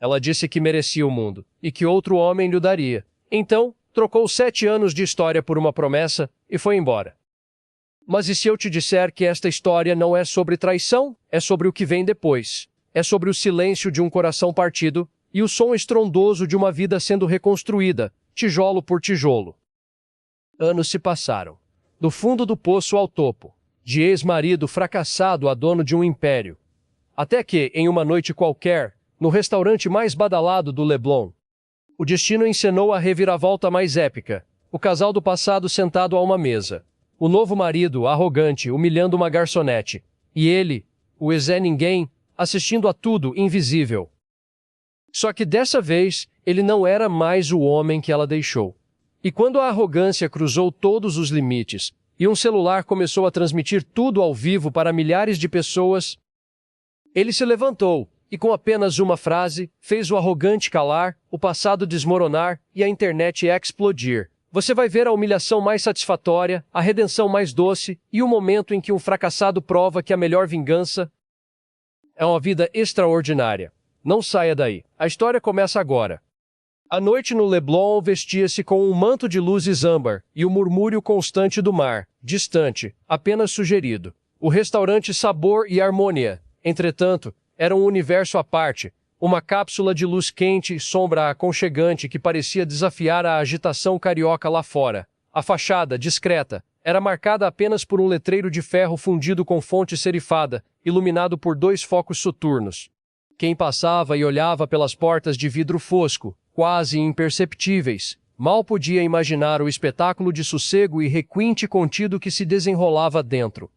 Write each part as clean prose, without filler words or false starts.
Ela disse que merecia o mundo, e que outro homem lhe o daria. Então, trocou 7 anos de história por uma promessa e foi embora. Mas e se eu te disser que esta história não é sobre traição, é sobre o que vem depois? É sobre o silêncio de um coração partido e o som estrondoso de uma vida sendo reconstruída, tijolo por tijolo. Anos se passaram. Do fundo do poço ao topo, de ex-marido fracassado a dono de um império. Até que, em uma noite qualquer, no restaurante mais badalado do Leblon, o destino encenou a reviravolta mais épica. O casal do passado sentado a uma mesa. O novo marido, arrogante, humilhando uma garçonete. E ele, o ex-ninguém, assistindo a tudo, invisível. Só que dessa vez, ele não era mais o homem que ela deixou. E quando a arrogância cruzou todos os limites, e um celular começou a transmitir tudo ao vivo para milhares de pessoas, ele se levantou, e com apenas uma frase, fez o arrogante calar, o passado desmoronar e a internet explodir. Você vai ver a humilhação mais satisfatória, a redenção mais doce e o momento em que um fracassado prova que a melhor vingança é uma vida extraordinária. Não saia daí. A história começa agora. A noite no Leblon vestia-se com um manto de luzes âmbar e o murmúrio constante do mar, distante, apenas sugerido. O restaurante Sabor e Harmonia, entretanto, era um universo à parte, uma cápsula de luz quente e sombra aconchegante que parecia desafiar a agitação carioca lá fora. A fachada, discreta, era marcada apenas por um letreiro de ferro fundido com fonte serifada, iluminado por 2 focos soturnos. Quem passava e olhava pelas portas de vidro fosco, quase imperceptíveis, mal podia imaginar o espetáculo de sossego e requinte contido que se desenrolava dentro.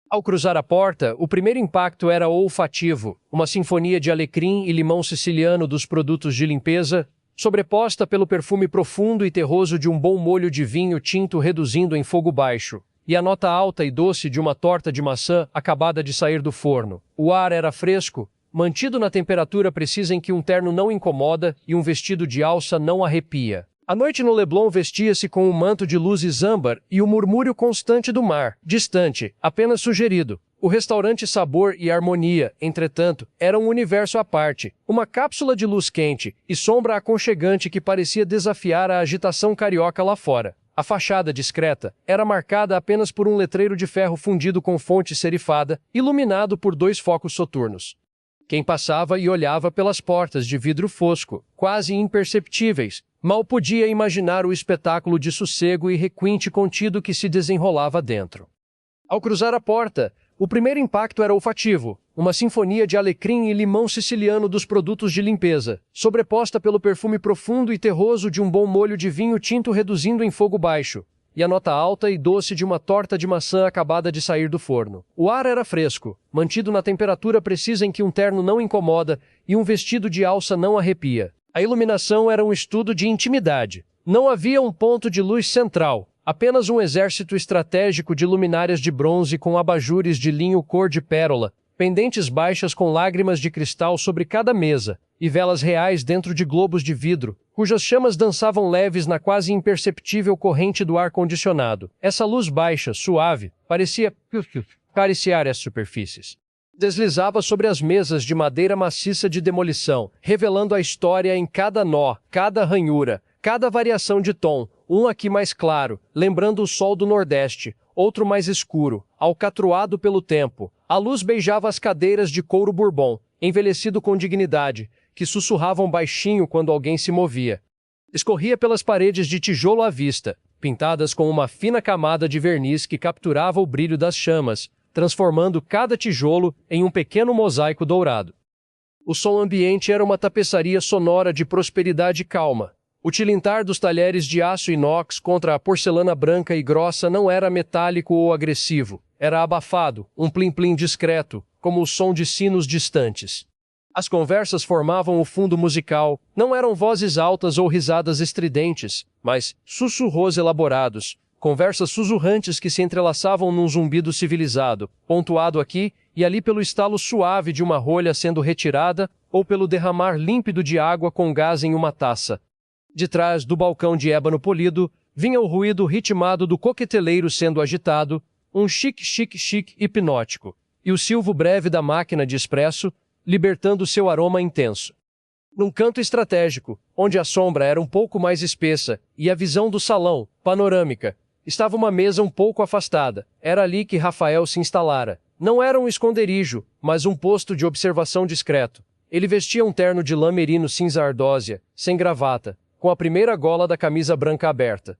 Ao cruzar a porta, o primeiro impacto era olfativo, uma sinfonia de alecrim e limão siciliano dos produtos de limpeza, sobreposta pelo perfume profundo e terroso de um bom molho de vinho tinto reduzindo em fogo baixo, e a nota alta e doce de uma torta de maçã acabada de sair do forno. O ar era fresco, mantido na temperatura precisa em que um terno não incomoda e um vestido de alça não arrepia. A noite no Leblon vestia-se com um manto de luzes âmbar e o murmúrio constante do mar, distante, apenas sugerido. O restaurante Sabor e Harmonia, entretanto, era um universo à parte, uma cápsula de luz quente e sombra aconchegante que parecia desafiar a agitação carioca lá fora. A fachada discreta era marcada apenas por um letreiro de ferro fundido com fonte serifada, iluminado por 2 focos soturnos. Quem passava e olhava pelas portas de vidro fosco, quase imperceptíveis, mal podia imaginar o espetáculo de sossego e requinte contido que se desenrolava dentro. Ao cruzar a porta, o primeiro impacto era olfativo, uma sinfonia de alecrim e limão siciliano dos produtos de limpeza, sobreposta pelo perfume profundo e terroso de um bom molho de vinho tinto reduzindo em fogo baixo, e a nota alta e doce de uma torta de maçã acabada de sair do forno. O ar era fresco, mantido na temperatura precisa em que um terno não incomoda e um vestido de alça não arrepia. A iluminação era um estudo de intimidade. Não havia um ponto de luz central, apenas um exército estratégico de luminárias de bronze com abajures de linho cor de pérola, pendentes baixas com lágrimas de cristal sobre cada mesa, e velas reais dentro de globos de vidro, cujas chamas dançavam leves na quase imperceptível corrente do ar-condicionado. Essa luz baixa, suave, parecia acariciar as superfícies. Deslizava sobre as mesas de madeira maciça de demolição, revelando a história em cada nó, cada ranhura, cada variação de tom, um aqui mais claro, lembrando o sol do Nordeste, outro mais escuro, alcatroado pelo tempo. A luz beijava as cadeiras de couro bourbon, envelhecido com dignidade, que sussurravam baixinho quando alguém se movia. Escorria pelas paredes de tijolo à vista, pintadas com uma fina camada de verniz que capturava o brilho das chamas, transformando cada tijolo em um pequeno mosaico dourado. O som ambiente era uma tapeçaria sonora de prosperidade calma. O tilintar dos talheres de aço inox contra a porcelana branca e grossa não era metálico ou agressivo. Era abafado, um plim-plim discreto, como o som de sinos distantes. As conversas formavam o fundo musical, não eram vozes altas ou risadas estridentes, mas sussurros elaborados, conversas sussurrantes que se entrelaçavam num zumbido civilizado, pontuado aqui e ali pelo estalo suave de uma rolha sendo retirada ou pelo derramar límpido de água com gás em uma taça. De trás do balcão de ébano polido, vinha o ruído ritmado do coqueteleiro sendo agitado, um chique hipnótico, e o silvo breve da máquina de expresso, libertando seu aroma intenso. Num canto estratégico, onde a sombra era um pouco mais espessa e a visão do salão, panorâmica, estava uma mesa um pouco afastada. Era ali que Rafael se instalara. Não era um esconderijo, mas um posto de observação discreto. Ele vestia um terno de lã merino cinza ardósia, sem gravata, com a primeira gola da camisa branca aberta.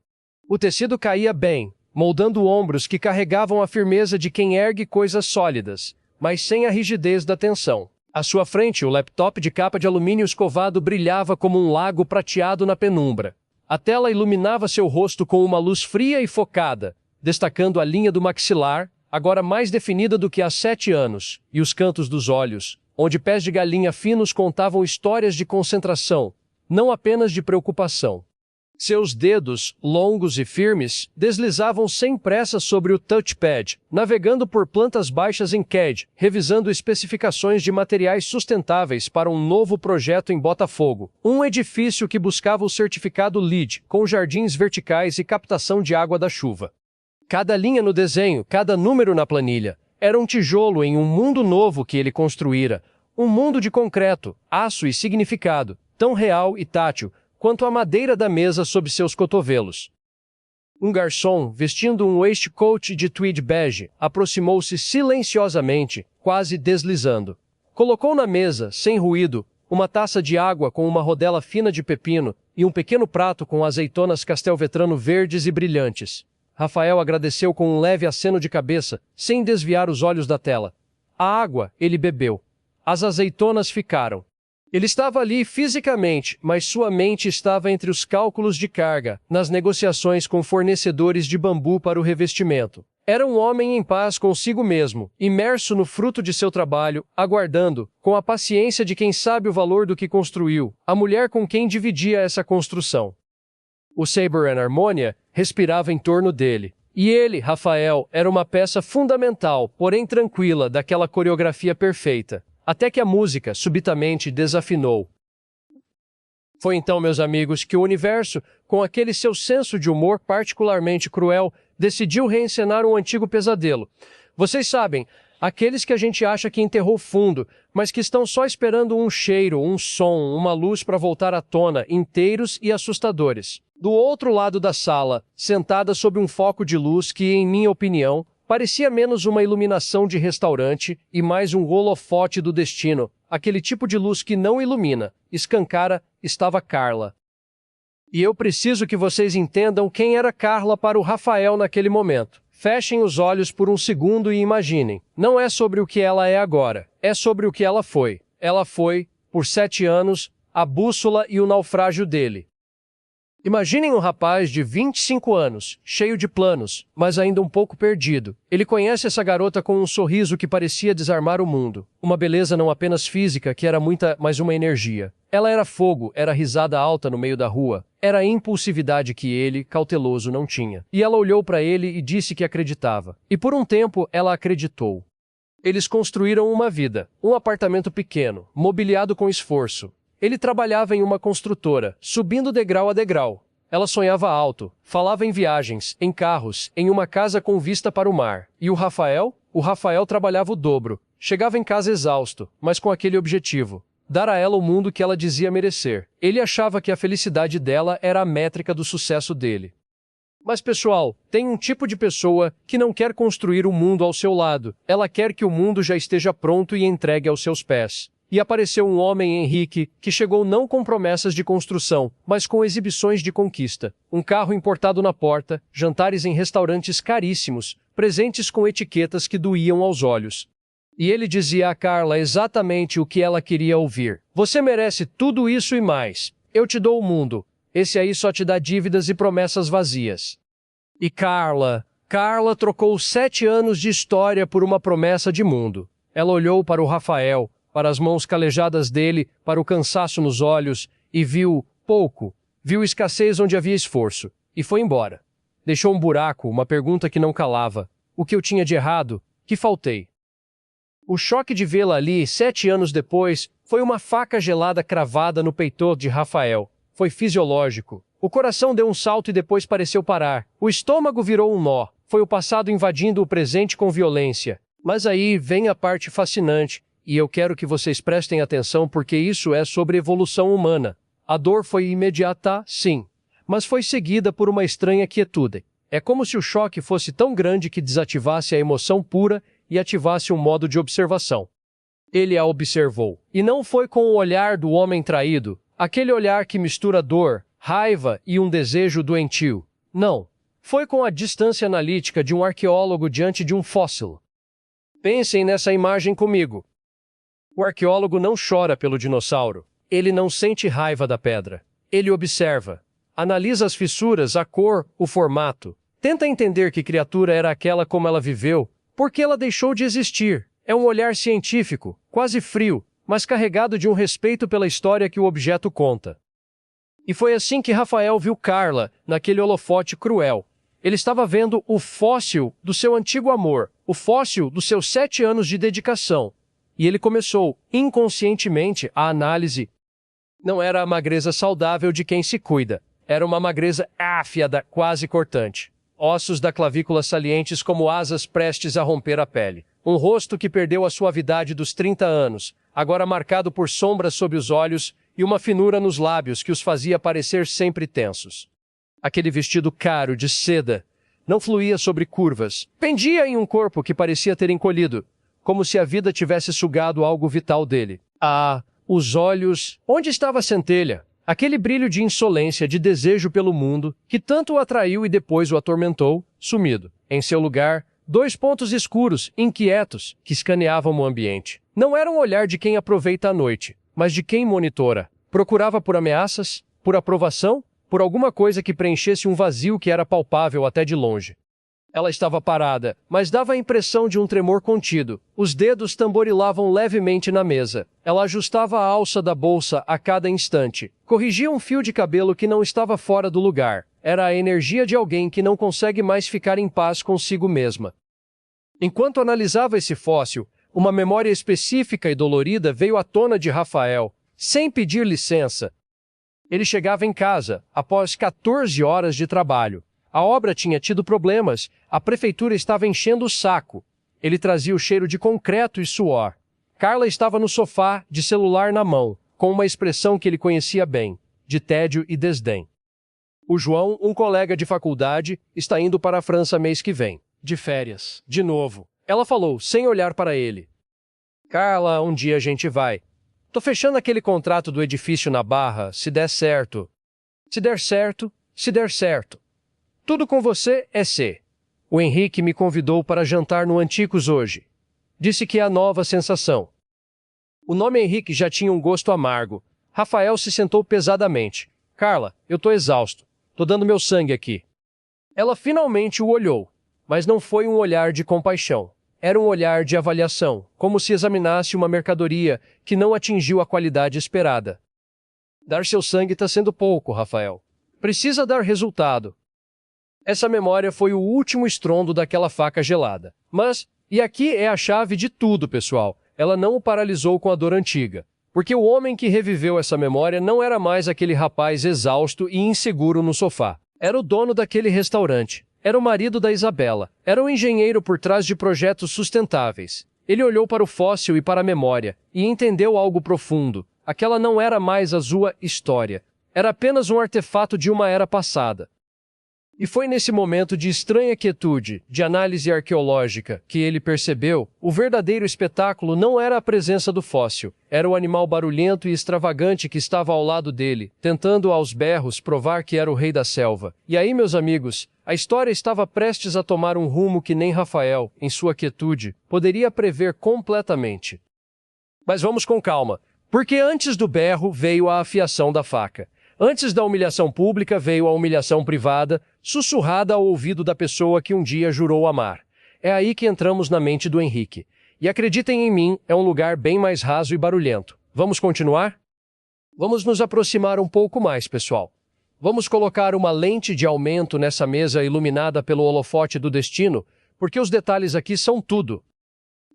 O tecido caía bem, moldando ombros que carregavam a firmeza de quem ergue coisas sólidas, mas sem a rigidez da tensão. À sua frente, o laptop de capa de alumínio escovado brilhava como um lago prateado na penumbra. A tela iluminava seu rosto com uma luz fria e focada, destacando a linha do maxilar, agora mais definida do que há 7 anos, e os cantos dos olhos, onde pés de galinha finos contavam histórias de concentração, não apenas de preocupação. Seus dedos, longos e firmes, deslizavam sem pressa sobre o touchpad, navegando por plantas baixas em CAD, revisando especificações de materiais sustentáveis para um novo projeto em Botafogo, um edifício que buscava o certificado LEED, com jardins verticais e captação de água da chuva. Cada linha no desenho, cada número na planilha, era um tijolo em um mundo novo que ele construíra, um mundo de concreto, aço e significado, tão real e tátil quanto a madeira da mesa sob seus cotovelos. Um garçom, vestindo um waistcoat de tweed bege, aproximou-se silenciosamente, quase deslizando. Colocou na mesa, sem ruído, uma taça de água com uma rodela fina de pepino e um pequeno prato com azeitonas castelvetrano verdes e brilhantes. Rafael agradeceu com um leve aceno de cabeça, sem desviar os olhos da tela. A água ele bebeu. As azeitonas ficaram. Ele estava ali fisicamente, mas sua mente estava entre os cálculos de carga, nas negociações com fornecedores de bambu para o revestimento. Era um homem em paz consigo mesmo, imerso no fruto de seu trabalho, aguardando, com a paciência de quem sabe o valor do que construiu, a mulher com quem dividia essa construção. O Saber and Harmonia respirava em torno dele. E ele, Rafael, era uma peça fundamental, porém tranquila, daquela coreografia perfeita. Até que a música, subitamente, desafinou. Foi então, meus amigos, que o universo, com aquele seu senso de humor particularmente cruel, decidiu reencenar um antigo pesadelo. Vocês sabem, aqueles que a gente acha que enterrou fundo, mas que estão só esperando um cheiro, um som, uma luz para voltar à tona, inteiros e assustadores. Do outro lado da sala, sentada sob um foco de luz que, em minha opinião, parecia menos uma iluminação de restaurante e mais um holofote do destino, aquele tipo de luz que não ilumina, escancara, estava Carla. E eu preciso que vocês entendam quem era Carla para o Rafael naquele momento. Fechem os olhos por um segundo e imaginem. Não é sobre o que ela é agora, é sobre o que ela foi. Ela foi, por 7 anos, a bússola e o naufrágio dele. Imaginem um rapaz de 25 anos, cheio de planos, mas ainda um pouco perdido. Ele conhece essa garota com um sorriso que parecia desarmar o mundo. Uma beleza não apenas física, que era muita, mas uma energia. Ela era fogo, era risada alta no meio da rua. Era a impulsividade que ele, cauteloso, não tinha. E ela olhou para ele e disse que acreditava. E por um tempo, ela acreditou. Eles construíram uma vida, um apartamento pequeno, mobiliado com esforço. Ele trabalhava em uma construtora, subindo degrau a degrau. Ela sonhava alto, falava em viagens, em carros, em uma casa com vista para o mar. E o Rafael? O Rafael trabalhava o dobro. Chegava em casa exausto, mas com aquele objetivo: dar a ela o mundo que ela dizia merecer. Ele achava que a felicidade dela era a métrica do sucesso dele. Mas, pessoal, tem um tipo de pessoa que não quer construir o mundo ao seu lado. Ela quer que o mundo já esteja pronto e entregue aos seus pés. E apareceu um homem, Henrique, que chegou não com promessas de construção, mas com exibições de conquista. Um carro importado na porta, jantares em restaurantes caríssimos, presentes com etiquetas que doíam aos olhos. E ele dizia a Carla exatamente o que ela queria ouvir. Você merece tudo isso e mais. Eu te dou o mundo. Esse aí só te dá dívidas e promessas vazias. E Carla trocou 7 anos de história por uma promessa de mundo. Ela olhou para o Rafael, para as mãos calejadas dele, para o cansaço nos olhos, e viu pouco. Viu escassez onde havia esforço. E foi embora. Deixou um buraco, uma pergunta que não calava. O que eu tinha de errado? Que faltei? O choque de vê-la ali, 7 anos depois, foi uma faca gelada cravada no peito de Rafael. Foi fisiológico. O coração deu um salto e depois pareceu parar. O estômago virou um nó. Foi o passado invadindo o presente com violência. Mas aí vem a parte fascinante, E eu quero que vocês prestem atenção porque isso é sobre evolução humana. A dor foi imediata, sim, mas foi seguida por uma estranha quietude. É como se o choque fosse tão grande que desativasse a emoção pura e ativasse um modo de observação. Ele a observou, e não foi com o olhar do homem traído, aquele olhar que mistura dor, raiva e um desejo doentio. Não, foi com a distância analítica de um arqueólogo diante de um fóssil. Pensem nessa imagem comigo. O arqueólogo não chora pelo dinossauro. Ele não sente raiva da pedra. Ele observa. Analisa as fissuras, a cor, o formato. Tenta entender que criatura era aquela, como ela viveu, por que ela deixou de existir. É um olhar científico, quase frio, mas carregado de um respeito pela história que o objeto conta. E foi assim que Rafael viu Carla, naquele holofote cruel. Ele estava vendo o fóssil do seu antigo amor, o fóssil dos seus 7 anos de dedicação. E ele começou, inconscientemente, a análise. Não era a magreza saudável de quem se cuida. Era uma magreza áfida, quase cortante. Ossos da clavícula salientes como asas prestes a romper a pele. Um rosto que perdeu a suavidade dos 30 anos, agora marcado por sombras sob os olhos e uma finura nos lábios que os fazia parecer sempre tensos. Aquele vestido caro de seda não fluía sobre curvas, pendia em um corpo que parecia ter encolhido, como se a vida tivesse sugado algo vital dele. Ah, os olhos... Onde estava a centelha? Aquele brilho de insolência, de desejo pelo mundo, que tanto o atraiu e depois o atormentou, sumido. Em seu lugar, 2 pontos escuros, inquietos, que escaneavam o ambiente. Não era um olhar de quem aproveita a noite, mas de quem monitora. Procurava por ameaças, por aprovação, por alguma coisa que preenchesse um vazio que era palpável até de longe. Ela estava parada, mas dava a impressão de um tremor contido. Os dedos tamborilavam levemente na mesa. Ela ajustava a alça da bolsa a cada instante. Corrigia um fio de cabelo que não estava fora do lugar. Era a energia de alguém que não consegue mais ficar em paz consigo mesma. Enquanto analisava esse fóssil, uma memória específica e dolorida veio à tona de Rafael, sem pedir licença. Ele chegava em casa, após 14 horas de trabalho. A obra tinha tido problemas, a prefeitura estava enchendo o saco. Ele trazia o cheiro de concreto e suor. Carla estava no sofá, de celular na mão, com uma expressão que ele conhecia bem, de tédio e desdém. O João, um colega de faculdade, está indo para a França mês que vem, de férias, de novo. Ela falou, sem olhar para ele. Carla, um dia a gente vai. Tô fechando aquele contrato do edifício na Barra, se der certo. Se der certo, se der certo. Tudo com você é C. O Henrique me convidou para jantar no Anticos hoje. Disse que é a nova sensação. O nome Henrique já tinha um gosto amargo. Rafael se sentou pesadamente. Carla, eu tô exausto. Tô dando meu sangue aqui. Ela finalmente o olhou, mas não foi um olhar de compaixão. Era um olhar de avaliação, como se examinasse uma mercadoria que não atingiu a qualidade esperada. Dar seu sangue está sendo pouco, Rafael. Precisa dar resultado. Essa memória foi o último estrondo daquela faca gelada. Mas, e aqui é a chave de tudo, pessoal, ela não o paralisou com a dor antiga. Porque o homem que reviveu essa memória não era mais aquele rapaz exausto e inseguro no sofá. Era o dono daquele restaurante. Era o marido da Isabela. Era o engenheiro por trás de projetos sustentáveis. Ele olhou para o fóssil e para a memória, e entendeu algo profundo. Aquela não era mais a sua história. Era apenas um artefato de uma era passada. E foi nesse momento de estranha quietude, de análise arqueológica, que ele percebeu, o verdadeiro espetáculo não era a presença do fóssil, era o animal barulhento e extravagante que estava ao lado dele, tentando aos berros provar que era o rei da selva. E aí, meus amigos, a história estava prestes a tomar um rumo que nem Rafael, em sua quietude, poderia prever completamente. Mas vamos com calma, porque antes do berro veio a afiação da faca. Antes da humilhação pública veio a humilhação privada, sussurrada ao ouvido da pessoa que um dia jurou amar. É aí que entramos na mente do Henrique. E acreditem em mim, é um lugar bem mais raso e barulhento. Vamos continuar? Vamos nos aproximar um pouco mais, pessoal. Vamos colocar uma lente de aumento nessa mesa iluminada pelo holofote do destino, porque os detalhes aqui são tudo.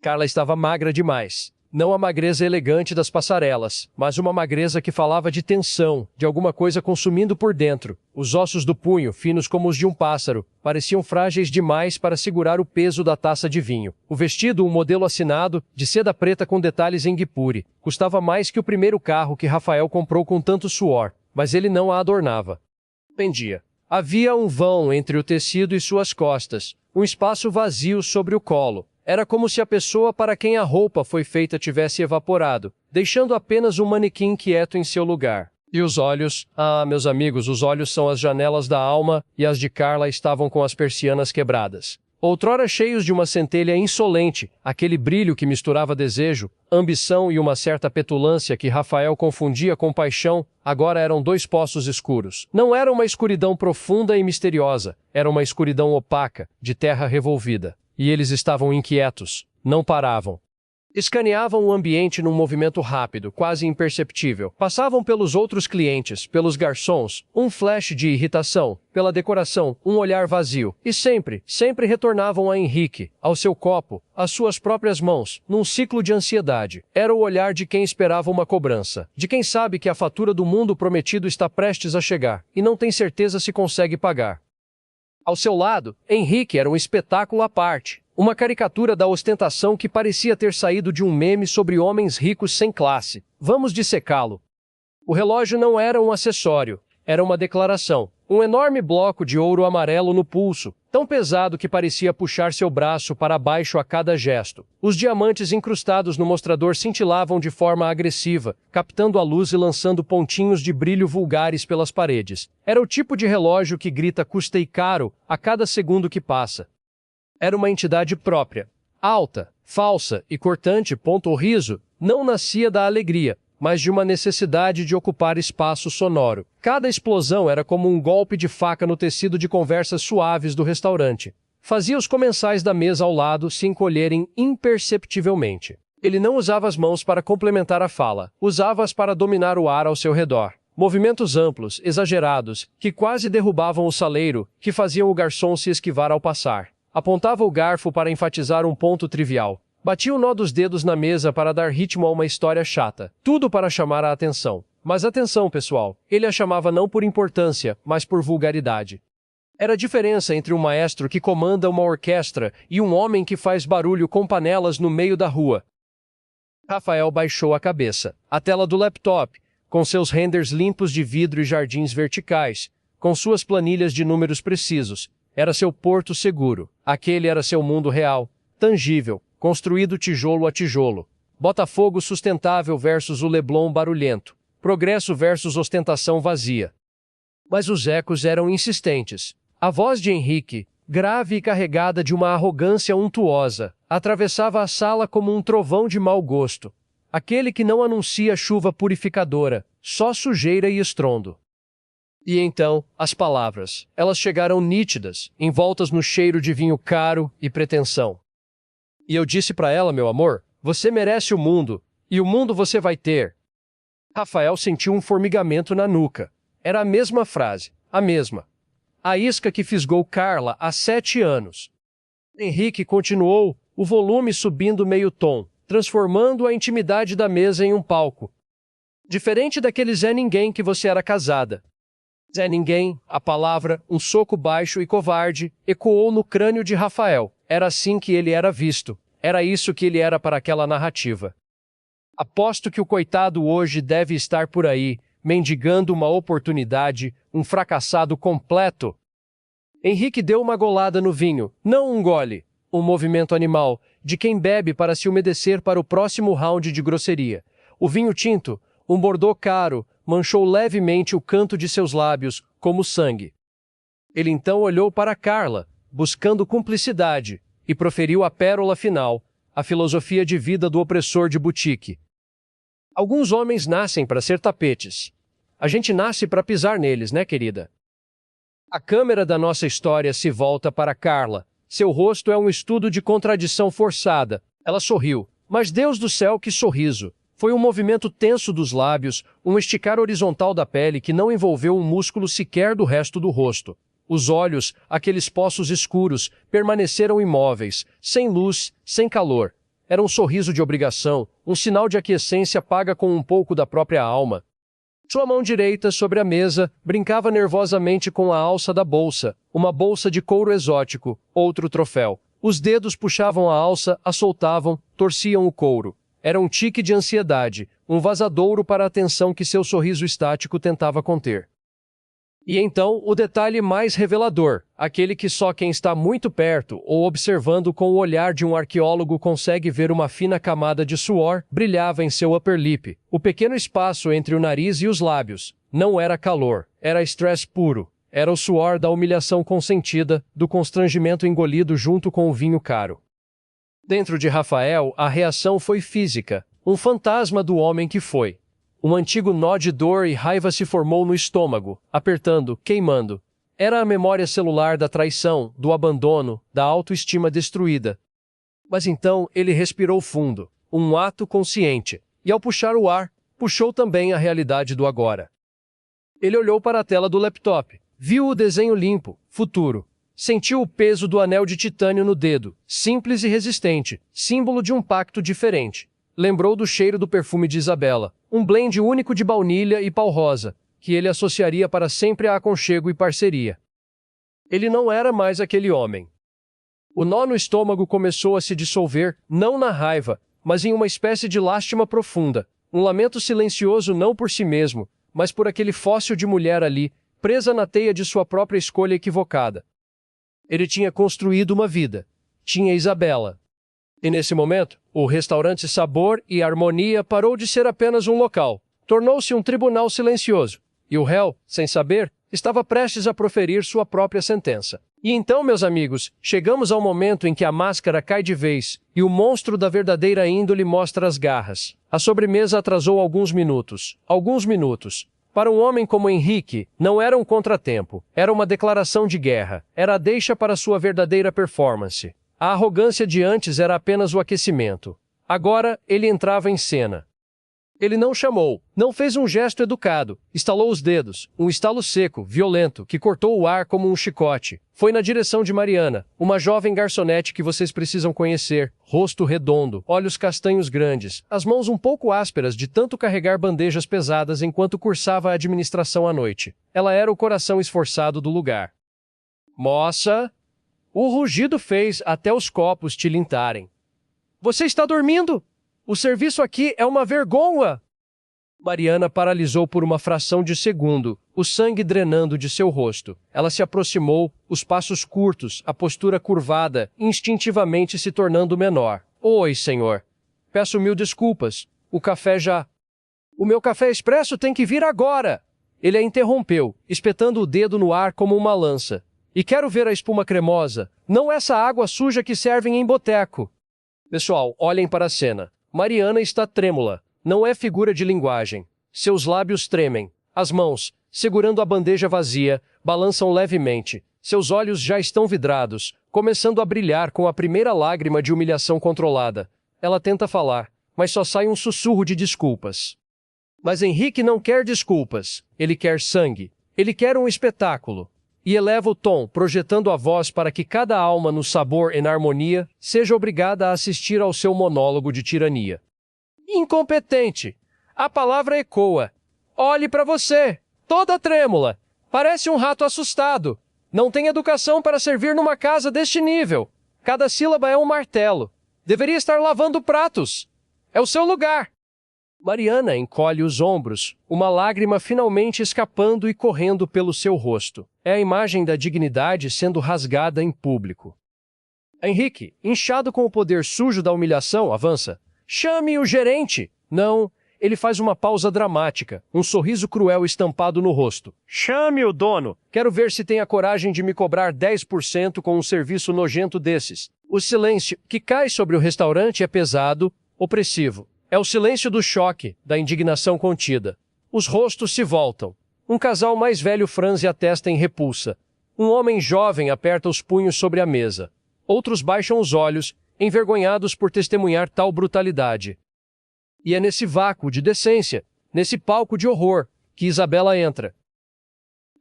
Carla estava magra demais. Não a magreza elegante das passarelas, mas uma magreza que falava de tensão, de alguma coisa consumindo por dentro. Os ossos do punho, finos como os de um pássaro, pareciam frágeis demais para segurar o peso da taça de vinho. O vestido, um modelo assinado, de seda preta com detalhes em guipure, custava mais que o primeiro carro que Rafael comprou com tanto suor, mas ele não a adornava. Pendia. Havia um vão entre o tecido e suas costas, um espaço vazio sobre o colo. Era como se a pessoa para quem a roupa foi feita tivesse evaporado, deixando apenas um manequim quieto em seu lugar. E os olhos? Ah, meus amigos, os olhos são as janelas da alma e as de Carla estavam com as persianas quebradas. Outrora cheios de uma centelha insolente, aquele brilho que misturava desejo, ambição e uma certa petulância que Rafael confundia com paixão, agora eram dois poços escuros. Não era uma escuridão profunda e misteriosa, era uma escuridão opaca, de terra revolvida. E eles estavam inquietos, não paravam. Escaneavam o ambiente num movimento rápido, quase imperceptível. Passavam pelos outros clientes, pelos garçons, um flash de irritação, pela decoração, um olhar vazio. E sempre retornavam a Henrique, ao seu copo, às suas próprias mãos, num ciclo de ansiedade. Era o olhar de quem esperava uma cobrança, de quem sabe que a fatura do mundo prometido está prestes a chegar, e não tem certeza se consegue pagar. Ao seu lado, Henrique era um espetáculo à parte, uma caricatura da ostentação que parecia ter saído de um meme sobre homens ricos sem classe. Vamos dissecá-lo. O relógio não era um acessório, era uma declaração. Um enorme bloco de ouro amarelo no pulso, tão pesado que parecia puxar seu braço para baixo a cada gesto. Os diamantes incrustados no mostrador cintilavam de forma agressiva, captando a luz e lançando pontinhos de brilho vulgares pelas paredes. Era o tipo de relógio que grita custei caro a cada segundo que passa. Era uma entidade própria. Alta, falsa e cortante. O riso não nascia da alegria, mas de uma necessidade de ocupar espaço sonoro. Cada explosão era como um golpe de faca no tecido de conversas suaves do restaurante. Fazia os comensais da mesa ao lado se encolherem imperceptivelmente. Ele não usava as mãos para complementar a fala, usava-as para dominar o ar ao seu redor. Movimentos amplos, exagerados, que quase derrubavam o saleiro, que faziam o garçom se esquivar ao passar. Apontava o garfo para enfatizar um ponto trivial. Batia o nó dos dedos na mesa para dar ritmo a uma história chata. Tudo para chamar a atenção. Mas atenção, pessoal, ele a chamava não por importância, mas por vulgaridade. Era a diferença entre um maestro que comanda uma orquestra e um homem que faz barulho com panelas no meio da rua. Rafael baixou a cabeça. A tela do laptop, com seus renders limpos de vidro e jardins verticais, com suas planilhas de números precisos, era seu porto seguro. Aquele era seu mundo real, tangível, construído tijolo a tijolo. Botafogo sustentável versus o Leblon barulhento. Progresso versus ostentação vazia. Mas os ecos eram insistentes. A voz de Henrique, grave e carregada de uma arrogância untuosa, atravessava a sala como um trovão de mau gosto. Aquele que não anuncia chuva purificadora, só sujeira e estrondo. E então, as palavras. Elas chegaram nítidas, envoltas no cheiro de vinho caro e pretensão. E eu disse para ela, meu amor, você merece o mundo, e o mundo você vai ter. Rafael sentiu um formigamento na nuca. Era a mesma frase, a mesma. A isca que fisgou Carla há 7 anos. Henrique continuou, o volume subindo meio tom, transformando a intimidade da mesa em um palco. Diferente daquele Zé Ninguém que você era casada. Zé Ninguém, a palavra, um soco baixo e covarde, ecoou no crânio de Rafael. Era assim que ele era visto. Era isso que ele era para aquela narrativa. Aposto que o coitado hoje deve estar por aí, mendigando uma oportunidade, um fracassado completo. Henrique deu uma golada no vinho, não um gole, um movimento animal, de quem bebe para se umedecer para o próximo round de grosseria. O vinho tinto, um bordô caro, manchou levemente o canto de seus lábios, como sangue. Ele então olhou para Carla, buscando cumplicidade, e proferiu a pérola final, a filosofia de vida do opressor de boutique. Alguns homens nascem para ser tapetes. A gente nasce para pisar neles, né, querida? A câmera da nossa história se volta para Carla. Seu rosto é um estudo de contradição forçada. Ela sorriu. Mas Deus do céu, que sorriso! Foi um movimento tenso dos lábios, um esticar horizontal da pele que não envolveu um músculo sequer do resto do rosto. Os olhos, aqueles poços escuros, permaneceram imóveis, sem luz, sem calor. Era um sorriso de obrigação, um sinal de aquiescência paga com um pouco da própria alma. Sua mão direita, sobre a mesa, brincava nervosamente com a alça da bolsa, uma bolsa de couro exótico, outro troféu. Os dedos puxavam a alça, a soltavam, torciam o couro. Era um tique de ansiedade, um vazadouro para a tensão que seu sorriso estático tentava conter. E então, o detalhe mais revelador, aquele que só quem está muito perto ou observando com o olhar de um arqueólogo consegue ver uma fina camada de suor, brilhava em seu upper lip, o pequeno espaço entre o nariz e os lábios. Não era calor, era estresse puro. Era o suor da humilhação consentida, do constrangimento engolido junto com o vinho caro. Dentro de Rafael, a reação foi física, um fantasma do homem que foi. Um antigo nó de dor e raiva se formou no estômago, apertando, queimando. Era a memória celular da traição, do abandono, da autoestima destruída. Mas então ele respirou fundo, um ato consciente, e ao puxar o ar, puxou também a realidade do agora. Ele olhou para a tela do laptop, viu o desenho limpo, futuro. Sentiu o peso do anel de titânio no dedo, simples e resistente, símbolo de um pacto diferente. Lembrou do cheiro do perfume de Isabela, um blend único de baunilha e pau rosa, que ele associaria para sempre a aconchego e parceria. Ele não era mais aquele homem. O nó no estômago começou a se dissolver, não na raiva, mas em uma espécie de lástima profunda, um lamento silencioso não por si mesmo, mas por aquele fóssil de mulher ali, presa na teia de sua própria escolha equivocada. Ele tinha construído uma vida. Tinha Isabela. E nesse momento, o restaurante Sabor e Harmonia parou de ser apenas um local. Tornou-se um tribunal silencioso. E o réu, sem saber, estava prestes a proferir sua própria sentença. E então, meus amigos, chegamos ao momento em que a máscara cai de vez e o monstro da verdadeira índole mostra as garras. A sobremesa atrasou alguns minutos. Alguns minutos. Para um homem como Henrique, não era um contratempo, era uma declaração de guerra, era a deixa para sua verdadeira performance. A arrogância de antes era apenas o aquecimento. Agora, ele entrava em cena. Ele não chamou, não fez um gesto educado, estalou os dedos, um estalo seco, violento, que cortou o ar como um chicote. Foi na direção de Mariana, uma jovem garçonete que vocês precisam conhecer, rosto redondo, olhos castanhos grandes, as mãos um pouco ásperas de tanto carregar bandejas pesadas enquanto cursava a administração à noite. Ela era o coração esforçado do lugar. Moça! O rugido fez até os copos tilintarem. Você está dormindo? O serviço aqui é uma vergonha! Mariana paralisou por uma fração de segundo, o sangue drenando de seu rosto. Ela se aproximou, os passos curtos, a postura curvada, instintivamente se tornando menor. Oi, senhor. Peço mil desculpas. O café já... O meu café expresso tem que vir agora! Ele a interrompeu, espetando o dedo no ar como uma lança. E quero ver a espuma cremosa, não essa água suja que servem em boteco. Pessoal, olhem para a cena. Mariana está trêmula. Não é figura de linguagem. Seus lábios tremem. As mãos, segurando a bandeja vazia, balançam levemente. Seus olhos já estão vidrados, começando a brilhar com a primeira lágrima de humilhação controlada. Ela tenta falar, mas só sai um sussurro de desculpas. Mas Henrique não quer desculpas. Ele quer sangue. Ele quer um espetáculo. E eleva o tom, projetando a voz para que cada alma no Sabor e Harmonia seja obrigada a assistir ao seu monólogo de tirania. Incompetente! A palavra ecoa. Olhe para você! Toda trêmula! Parece um rato assustado! Não tem educação para servir numa casa deste nível! Cada sílaba é um martelo! Deveria estar lavando pratos! É o seu lugar! Mariana encolhe os ombros, uma lágrima finalmente escapando e correndo pelo seu rosto. É a imagem da dignidade sendo rasgada em público. Henrique, inchado com o poder sujo da humilhação, avança. Chame o gerente! Não, ele faz uma pausa dramática, um sorriso cruel estampado no rosto. Chame o dono! Quero ver se tem a coragem de me cobrar 10% com um serviço nojento desses. O silêncio que cai sobre o restaurante é pesado, opressivo. É o silêncio do choque, da indignação contida. Os rostos se voltam. Um casal mais velho franze a testa em repulsa. Um homem jovem aperta os punhos sobre a mesa. Outros baixam os olhos, envergonhados por testemunhar tal brutalidade. E é nesse vácuo de decência, nesse palco de horror, que Isabela entra.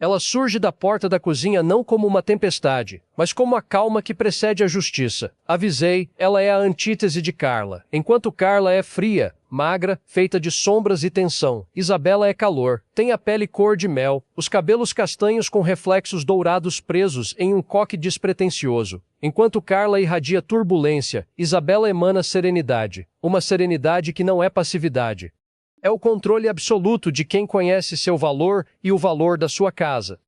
Ela surge da porta da cozinha não como uma tempestade, mas como a calma que precede a justiça. Avisei, ela é a antítese de Carla. Enquanto Carla é fria, magra, feita de sombras e tensão, Isabela é calor, tem a pele cor de mel, os cabelos castanhos com reflexos dourados presos em um coque despretensioso. Enquanto Carla irradia turbulência, Isabela emana serenidade. Uma serenidade que não é passividade. É o controle absoluto de quem conhece seu valor e o valor da sua casa.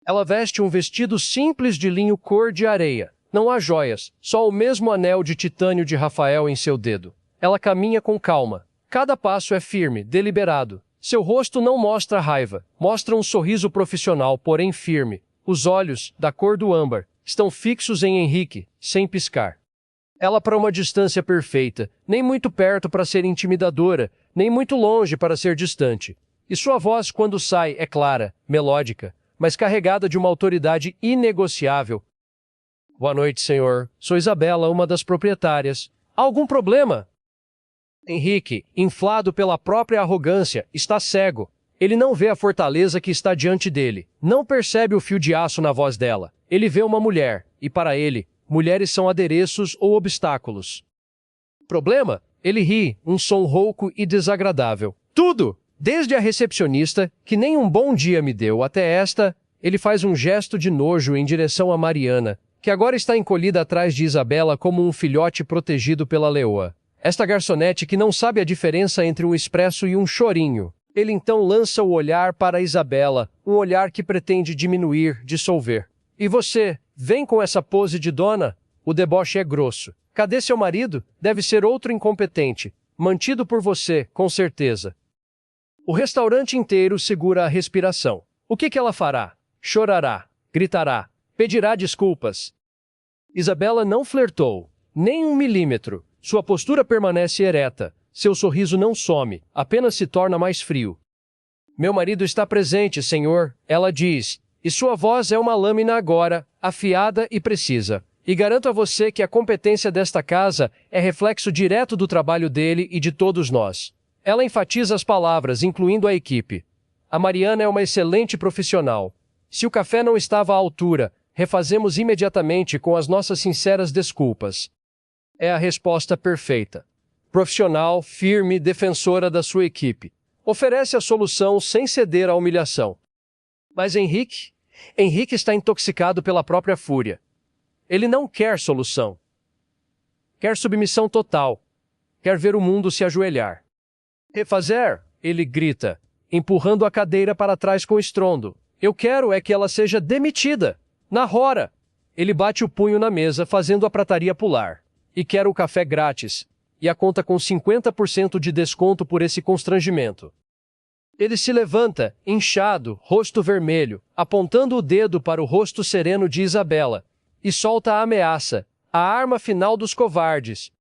Ela veste um vestido simples de linho cor de areia. Não há joias, só o mesmo anel de titânio de Rafael em seu dedo. Ela caminha com calma. Cada passo é firme, deliberado. Seu rosto não mostra raiva, mostra um sorriso profissional, porém firme. Os olhos, da cor do âmbar, estão fixos em Henrique, sem piscar. Ela para uma distância perfeita, nem muito perto para ser intimidadora, nem muito longe para ser distante. E sua voz, quando sai, é clara, melódica, mas carregada de uma autoridade inegociável. Boa noite, senhor. Sou Isabela, uma das proprietárias. Há algum problema? Henrique, inflado pela própria arrogância, está cego. Ele não vê a fortaleza que está diante dele. Não percebe o fio de aço na voz dela. Ele vê uma mulher, e para ele, mulheres são adereços ou obstáculos. Problema? Ele ri, um som rouco e desagradável. Tudo! Desde a recepcionista, que nem um bom dia me deu, até esta, ele faz um gesto de nojo em direção a Mariana, que agora está encolhida atrás de Isabela como um filhote protegido pela leoa. Esta garçonete que não sabe a diferença entre um expresso e um chorinho. Ele então lança o olhar para Isabela, um olhar que pretende diminuir, dissolver. E você, vem com essa pose de dona? O deboche é grosso. Cadê seu marido? Deve ser outro incompetente. Mantido por você, com certeza. O restaurante inteiro segura a respiração. O que ela fará? Chorará, gritará, pedirá desculpas. Isabela não flertou, nem um milímetro. Sua postura permanece ereta. Seu sorriso não some, apenas se torna mais frio. Meu marido está presente, senhor, ela diz. E sua voz é uma lâmina agora, afiada e precisa. E garanto a você que a competência desta casa é reflexo direto do trabalho dele e de todos nós. Ela enfatiza as palavras, incluindo a equipe. A Mariana é uma excelente profissional. Se o café não estava à altura, refazemos imediatamente com as nossas sinceras desculpas. É a resposta perfeita. Profissional, firme, defensora da sua equipe. Oferece a solução sem ceder à humilhação. Mas Henrique está intoxicado pela própria fúria. Ele não quer solução. Quer submissão total. Quer ver o mundo se ajoelhar. Refazer, ele grita, empurrando a cadeira para trás com estrondo. Eu quero é que ela seja demitida. Na hora. Ele bate o punho na mesa, fazendo a prataria pular. E quer o café grátis. E a conta com 50% de desconto por esse constrangimento. Ele se levanta, inchado, rosto vermelho, apontando o dedo para o rosto sereno de Isabela, e solta a ameaça, a arma final dos covardes.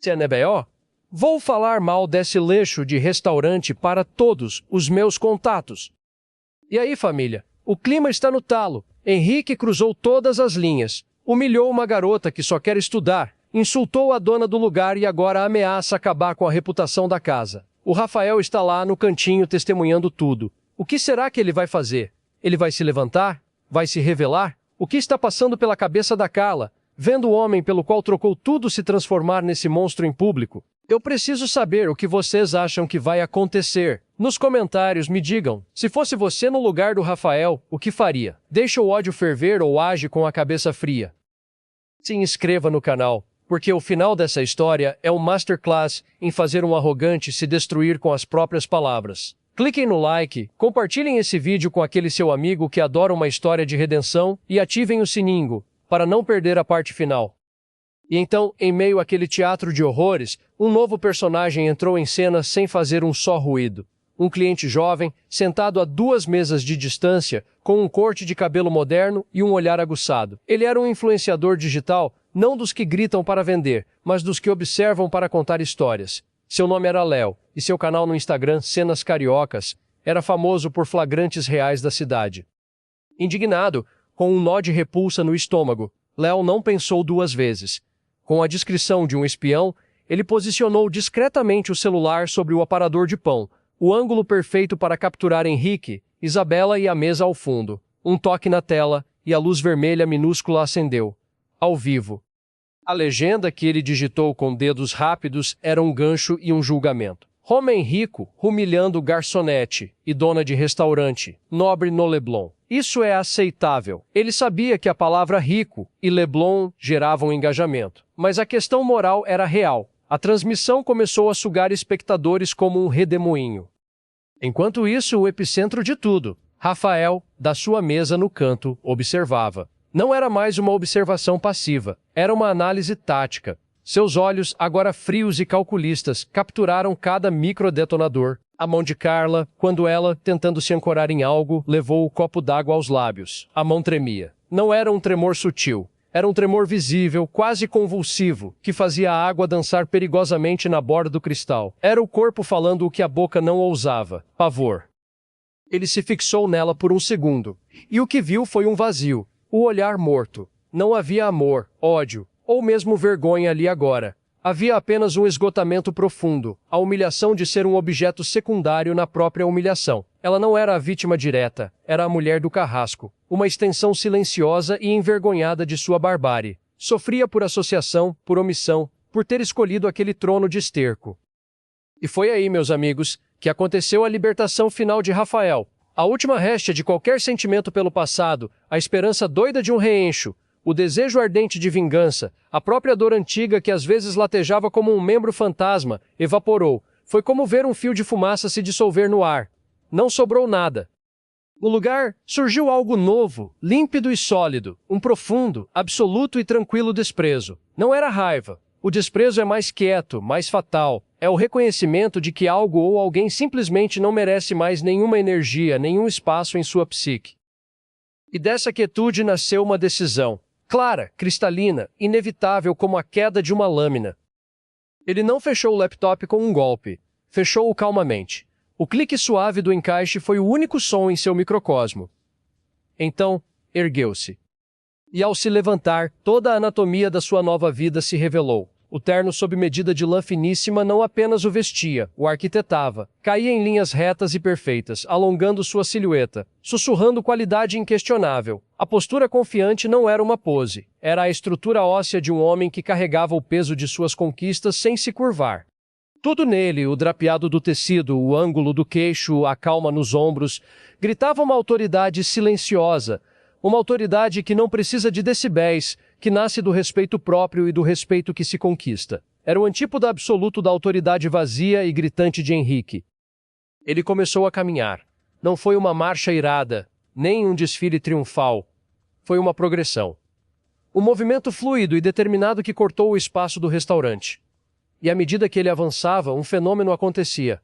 CNBO? Vou falar mal desse lixo de restaurante para todos os meus contatos. E aí, família? O clima está no talo. Henrique cruzou todas as linhas, humilhou uma garota que só quer estudar, insultou a dona do lugar e agora ameaça acabar com a reputação da casa. O Rafael está lá no cantinho testemunhando tudo. O que será que ele vai fazer? Ele vai se levantar? Vai se revelar? O que está passando pela cabeça da Carla, vendo o homem pelo qual trocou tudo se transformar nesse monstro em público? Eu preciso saber o que vocês acham que vai acontecer. Nos comentários me digam, se fosse você no lugar do Rafael, o que faria? Deixa o ódio ferver ou age com a cabeça fria? Se inscreva no canal, porque o final dessa história é um masterclass em fazer um arrogante se destruir com as próprias palavras. Cliquem no like, compartilhem esse vídeo com aquele seu amigo que adora uma história de redenção e ativem o sininho, para não perder a parte final. E então, em meio àquele teatro de horrores, um novo personagem entrou em cena sem fazer um só ruído. Um cliente jovem, sentado a 2 mesas de distância, com um corte de cabelo moderno e um olhar aguçado. Ele era um influenciador digital, não dos que gritam para vender, mas dos que observam para contar histórias. Seu nome era Léo, e seu canal no Instagram, Cenas Cariocas, era famoso por flagrantes reais da cidade. Indignado, com um nó de repulsa no estômago, Léo não pensou 2 vezes. Com a discrição de um espião, ele posicionou discretamente o celular sobre o aparador de pão, o ângulo perfeito para capturar Henrique, Isabela e a mesa ao fundo. Um toque na tela, e a luz vermelha minúscula acendeu. Ao vivo. A legenda que ele digitou com dedos rápidos era um gancho e um julgamento. Homem rico, humilhando garçonete e dona de restaurante, nobre no Leblon. Isso é aceitável. Ele sabia que a palavra rico e Leblon geravam engajamento. Mas a questão moral era real. A transmissão começou a sugar espectadores como um redemoinho. Enquanto isso, o epicentro de tudo, Rafael, da sua mesa no canto, observava. Não era mais uma observação passiva, era uma análise tática. Seus olhos, agora frios e calculistas, capturaram cada microdetonador. A mão de Carla, quando ela, tentando se ancorar em algo, levou o copo d'água aos lábios. A mão tremia. Não era um tremor sutil. Era um tremor visível, quase convulsivo, que fazia a água dançar perigosamente na borda do cristal. Era o corpo falando o que a boca não ousava. Pavor. Ele se fixou nela por um segundo. E o que viu foi um vazio. O olhar morto. Não havia amor, ódio, ou mesmo vergonha ali agora. Havia apenas um esgotamento profundo, a humilhação de ser um objeto secundário na própria humilhação. Ela não era a vítima direta, era a mulher do carrasco, uma extensão silenciosa e envergonhada de sua barbárie. Sofria por associação, por omissão, por ter escolhido aquele trono de esterco. E foi aí, meus amigos, que aconteceu a libertação final de Rafael. A última réstia de qualquer sentimento pelo passado, a esperança doida de um reencho, o desejo ardente de vingança, a própria dor antiga que às vezes latejava como um membro fantasma, evaporou. Foi como ver um fio de fumaça se dissolver no ar. Não sobrou nada. No lugar, surgiu algo novo, límpido e sólido, um profundo, absoluto e tranquilo desprezo. Não era raiva. O desprezo é mais quieto, mais fatal. É o reconhecimento de que algo ou alguém simplesmente não merece mais nenhuma energia, nenhum espaço em sua psique. E dessa quietude nasceu uma decisão. Clara, cristalina, inevitável como a queda de uma lâmina. Ele não fechou o laptop com um golpe. Fechou-o calmamente. O clique suave do encaixe foi o único som em seu microcosmo. Então, ergueu-se. E ao se levantar, toda a anatomia da sua nova vida se revelou. O terno sob medida de lã finíssima não apenas o vestia, o arquitetava. Caía em linhas retas e perfeitas, alongando sua silhueta, sussurrando qualidade inquestionável. A postura confiante não era uma pose. Era a estrutura óssea de um homem que carregava o peso de suas conquistas sem se curvar. Tudo nele, o drapeado do tecido, o ângulo do queixo, a calma nos ombros, gritava uma autoridade silenciosa, uma autoridade que não precisa de decibéis, que nasce do respeito próprio e do respeito que se conquista. Era o antípoda absoluto da autoridade vazia e gritante de Henrique. Ele começou a caminhar. Não foi uma marcha irada, nem um desfile triunfal. Foi uma progressão. Um movimento fluido e determinado que cortou o espaço do restaurante. E à medida que ele avançava, um fenômeno acontecia.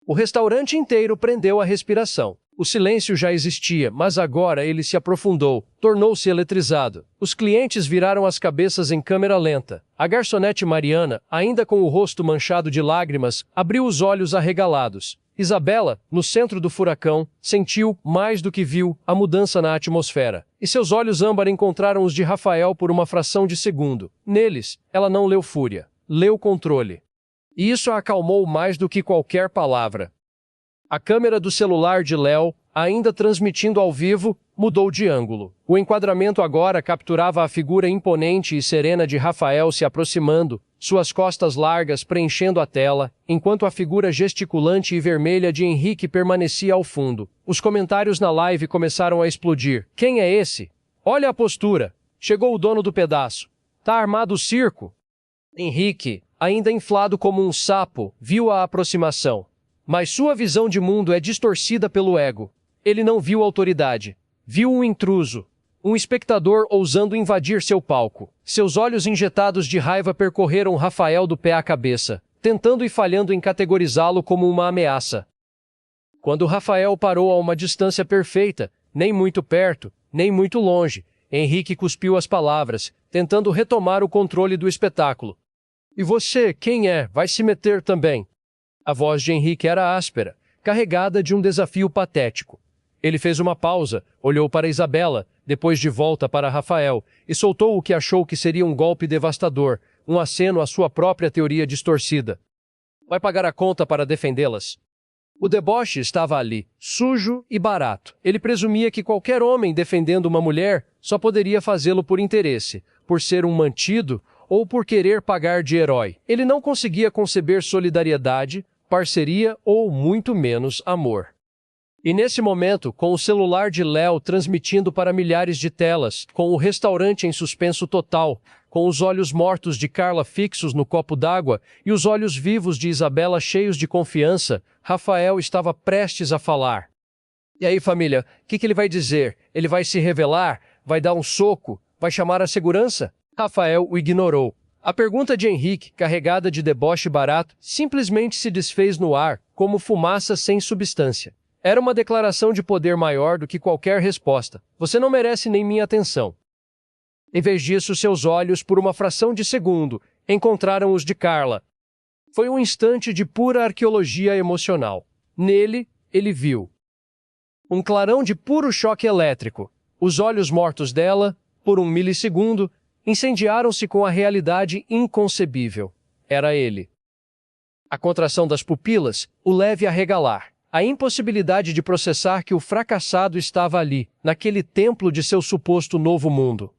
O restaurante inteiro prendeu a respiração. O silêncio já existia, mas agora ele se aprofundou, tornou-se eletrizado. Os clientes viraram as cabeças em câmera lenta. A garçonete Mariana, ainda com o rosto manchado de lágrimas, abriu os olhos arregalados. Isabela, no centro do furacão, sentiu, mais do que viu, a mudança na atmosfera. E seus olhos âmbar encontraram os de Rafael por uma fração de segundo. Neles, ela não leu fúria, leu controle. E isso a acalmou mais do que qualquer palavra. A câmera do celular de Léo, ainda transmitindo ao vivo, mudou de ângulo. O enquadramento agora capturava a figura imponente e serena de Rafael se aproximando, suas costas largas preenchendo a tela, enquanto a figura gesticulante e vermelha de Henrique permanecia ao fundo. Os comentários na live começaram a explodir. Quem é esse? Olha a postura. Chegou o dono do pedaço. Tá armado o circo? Henrique, ainda inflado como um sapo, viu a aproximação. Mas sua visão de mundo é distorcida pelo ego. Ele não viu autoridade. Viu um intruso. Um espectador ousando invadir seu palco. Seus olhos injetados de raiva percorreram Rafael do pé à cabeça, tentando e falhando em categorizá-lo como uma ameaça. Quando Rafael parou a uma distância perfeita, nem muito perto, nem muito longe, Henrique cuspiu as palavras, tentando retomar o controle do espetáculo. E você, quem é? Vai se meter também? A voz de Henrique era áspera, carregada de um desafio patético. Ele fez uma pausa, olhou para Isabela, depois de volta para Rafael, e soltou o que achou que seria um golpe devastador, um aceno à sua própria teoria distorcida. Vai pagar a conta para defendê-las? O deboche estava ali, sujo e barato. Ele presumia que qualquer homem defendendo uma mulher só poderia fazê-lo por interesse, por ser um mantido ou por querer pagar de herói. Ele não conseguia conceber solidariedade, parceria ou, muito menos, amor. E nesse momento, com o celular de Léo transmitindo para milhares de telas, com o restaurante em suspenso total, com os olhos mortos de Carla fixos no copo d'água e os olhos vivos de Isabela cheios de confiança, Rafael estava prestes a falar. E aí, família, o que ele vai dizer? Ele vai se revelar? Vai dar um soco? Vai chamar a segurança? Rafael o ignorou. A pergunta de Henrique, carregada de deboche barato, simplesmente se desfez no ar, como fumaça sem substância. Era uma declaração de poder maior do que qualquer resposta. Você não merece nem minha atenção. Em vez disso, seus olhos, por uma fração de segundo, encontraram os de Carla. Foi um instante de pura arqueologia emocional. Nele, ele viu um clarão de puro choque elétrico. Os olhos mortos dela, por um milissegundo, incendiaram-se com a realidade inconcebível. Era ele. A contração das pupilas, o leve arregalar. A impossibilidade de processar que o fracassado estava ali, naquele templo de seu suposto novo mundo.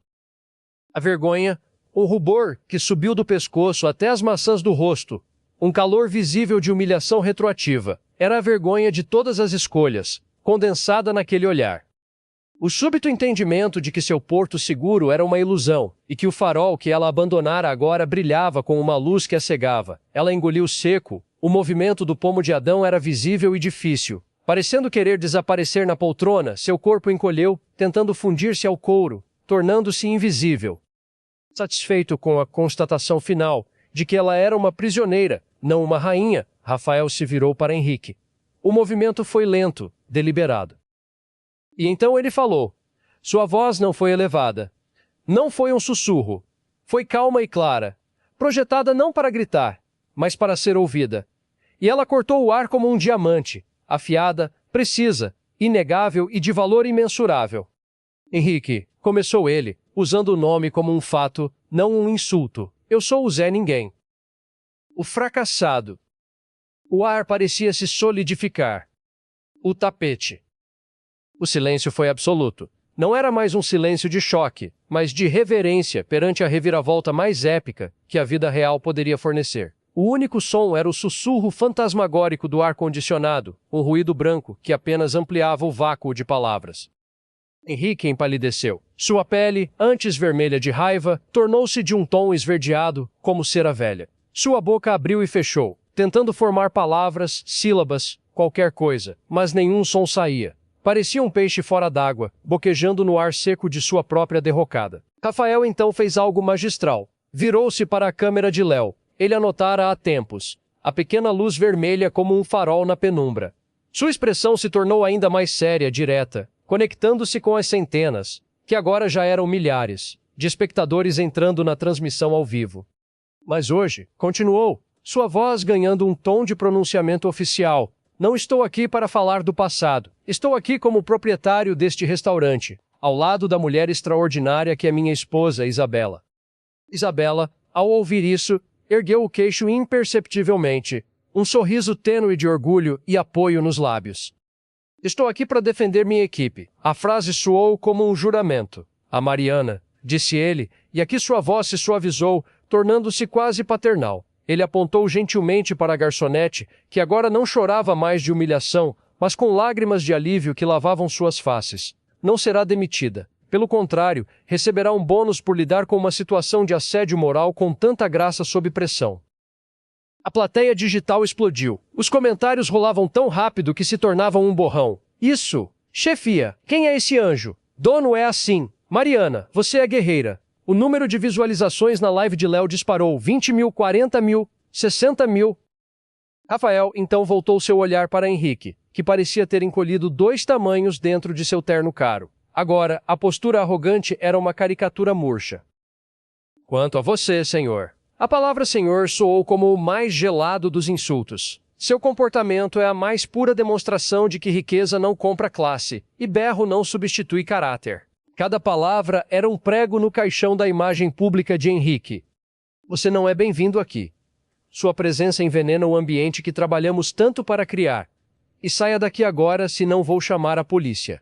A vergonha, o rubor que subiu do pescoço até as maçãs do rosto, um calor visível de humilhação retroativa. Era a vergonha de todas as escolhas, condensada naquele olhar. O súbito entendimento de que seu porto seguro era uma ilusão, e que o farol que ela abandonara agora brilhava com uma luz que a cegava. Ela engoliu seco. O movimento do pomo de Adão era visível e difícil. Parecendo querer desaparecer na poltrona, seu corpo encolheu, tentando fundir-se ao couro, tornando-se invisível. Satisfeito com a constatação final de que ela era uma prisioneira, não uma rainha, Rafael se virou para Henrique. O movimento foi lento, deliberado. E então ele falou. Sua voz não foi elevada. Não foi um sussurro. Foi calma e clara, projetada não para gritar, mas para ser ouvida. E ela cortou o ar como um diamante, afiada, precisa, inegável e de valor imensurável. Henrique, começou ele, usando o nome como um fato, não um insulto. Eu sou o Zé Ninguém. O fracassado. O ar parecia se solidificar. O tapete. O silêncio foi absoluto. Não era mais um silêncio de choque, mas de reverência perante a reviravolta mais épica que a vida real poderia fornecer. O único som era o sussurro fantasmagórico do ar-condicionado, um ruído branco que apenas ampliava o vácuo de palavras. Henrique empalideceu. Sua pele, antes vermelha de raiva, tornou-se de um tom esverdeado, como cera velha. Sua boca abriu e fechou, tentando formar palavras, sílabas, qualquer coisa, mas nenhum som saía. Parecia um peixe fora d'água, boquejando no ar seco de sua própria derrocada. Rafael então fez algo magistral. Virou-se para a câmera de Léo. Ele anotara há tempos. A pequena luz vermelha como um farol na penumbra. Sua expressão se tornou ainda mais séria, direta, conectando-se com as centenas, que agora já eram milhares, de espectadores entrando na transmissão ao vivo. Mas hoje, continuou, sua voz ganhando um tom de pronunciamento oficial. Não estou aqui para falar do passado. Estou aqui como proprietário deste restaurante, ao lado da mulher extraordinária que é minha esposa, Isabela. Isabela, ao ouvir isso, ergueu o queixo imperceptivelmente, um sorriso tênue de orgulho e apoio nos lábios. Estou aqui para defender minha equipe. A frase soou como um juramento. A Mariana, disse ele, e aqui sua voz se suavizou, tornando-se quase paternal. Ele apontou gentilmente para a garçonete, que agora não chorava mais de humilhação, mas com lágrimas de alívio que lavavam suas faces. Não será demitida. Pelo contrário, receberá um bônus por lidar com uma situação de assédio moral com tanta graça sob pressão. A plateia digital explodiu. Os comentários rolavam tão rápido que se tornavam um borrão. Isso! Chefia! Quem é esse anjo? Dono é assim. Mariana, você é guerreira. O número de visualizações na live de Léo disparou 20 mil, 40 mil, 60 mil. Rafael então voltou seu olhar para Henrique, que parecia ter encolhido 2 tamanhos dentro de seu terno caro. Agora, a postura arrogante era uma caricatura murcha. Quanto a você, senhor. A palavra senhor soou como o mais gelado dos insultos. Seu comportamento é a mais pura demonstração de que riqueza não compra classe, e berro não substitui caráter. Cada palavra era um prego no caixão da imagem pública de Henrique. Você não é bem-vindo aqui. Sua presença envenena o ambiente que trabalhamos tanto para criar. e saia daqui agora, senão vou chamar a polícia.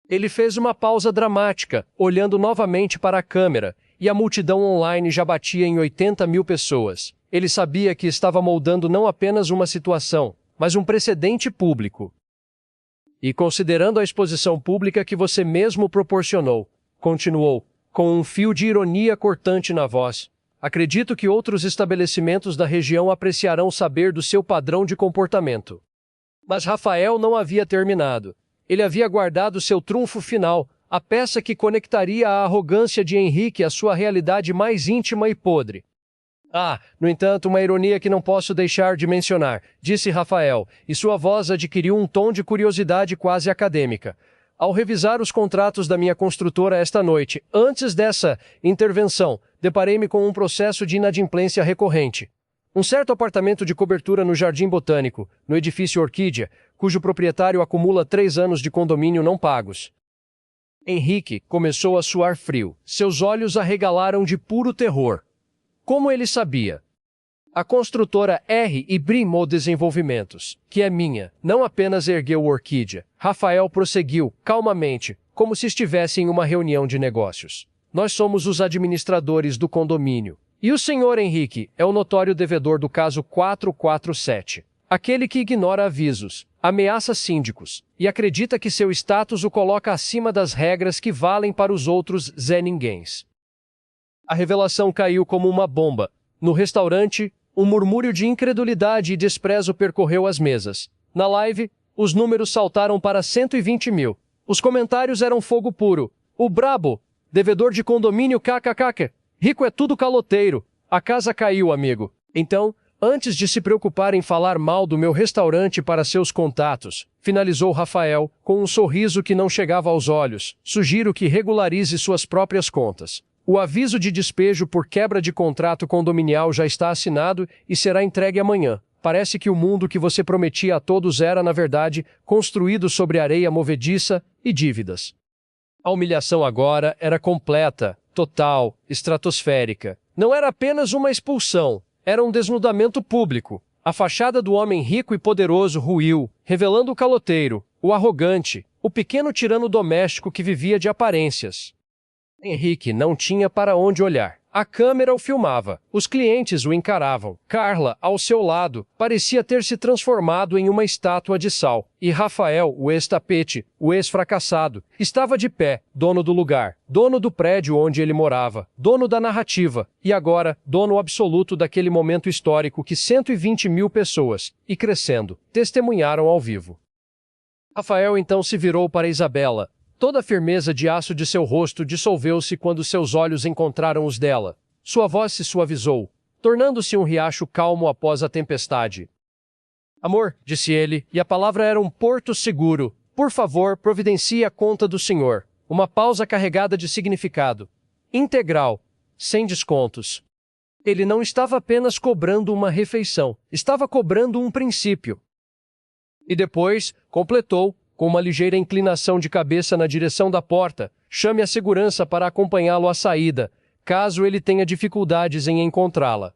Ele fez uma pausa dramática, olhando novamente para a câmera, e a multidão online já batia em 80.000 pessoas. Ele sabia que estava moldando não apenas uma situação, mas um precedente público. E considerando a exposição pública que você mesmo proporcionou, continuou, com um fio de ironia cortante na voz, acredito que outros estabelecimentos da região apreciarão saber do seu padrão de comportamento. Mas Rafael não havia terminado. Ele havia guardado seu trunfo final, a peça que conectaria a arrogância de Henrique à sua realidade mais íntima e podre. No entanto, uma ironia que não posso deixar de mencionar, disse Rafael, e sua voz adquiriu um tom de curiosidade quase acadêmica. Ao revisar os contratos da minha construtora esta noite, antes dessa intervenção, deparei-me com um processo de inadimplência recorrente. Um certo apartamento de cobertura no Jardim Botânico, no edifício Orquídea, cujo proprietário acumula 3 anos de condomínio não pagos. Henrique começou a suar frio. Seus olhos arregalaram de puro terror. Como ele sabia? A construtora R&Brimo Desenvolvimentos, que é minha, não apenas ergueu Orquídea. Rafael prosseguiu, calmamente, como se estivesse em uma reunião de negócios. Nós somos os administradores do condomínio. E o senhor Henrique é o notório devedor do caso 447. Aquele que ignora avisos, ameaça síndicos, e acredita que seu status o coloca acima das regras que valem para os outros Zé Ninguéms. A revelação caiu como uma bomba. No restaurante, um murmúrio de incredulidade e desprezo percorreu as mesas. Na live, os números saltaram para 120.000. Os comentários eram fogo puro. O brabo, devedor de condomínio kkkk. Rico é tudo caloteiro. A casa caiu, amigo. Então, antes de se preocupar em falar mal do meu restaurante para seus contatos, finalizou Rafael, com um sorriso que não chegava aos olhos, sugiro que regularize suas próprias contas. O aviso de despejo por quebra de contrato condominial já está assinado e será entregue amanhã. Parece que o mundo que você prometia a todos era, na verdade, construído sobre areia movediça e dívidas. A humilhação agora era completa, total, estratosférica. Não era apenas uma expulsão, era um desnudamento público. A fachada do homem rico e poderoso ruiu, revelando o caloteiro, o arrogante, o pequeno tirano doméstico que vivia de aparências. Henrique não tinha para onde olhar. A câmera o filmava, os clientes o encaravam. Carla, ao seu lado, parecia ter se transformado em uma estátua de sal. E Rafael, o ex-tapete, o ex-fracassado, estava de pé, dono do lugar, dono do prédio onde ele morava, dono da narrativa, e agora, dono absoluto daquele momento histórico que 120.000 pessoas, e crescendo, testemunharam ao vivo. Rafael então se virou para Isabela. Toda a firmeza de aço de seu rosto dissolveu-se quando seus olhos encontraram os dela. Sua voz se suavizou, tornando-se um riacho calmo após a tempestade. Amor, disse ele, e a palavra era um porto seguro. Por favor, providencie a conta do senhor. Uma pausa carregada de significado. Integral, sem descontos. Ele não estava apenas cobrando uma refeição, estava cobrando um princípio. E depois, completou, com uma ligeira inclinação de cabeça na direção da porta, chame a segurança para acompanhá-lo à saída, caso ele tenha dificuldades em encontrá-la.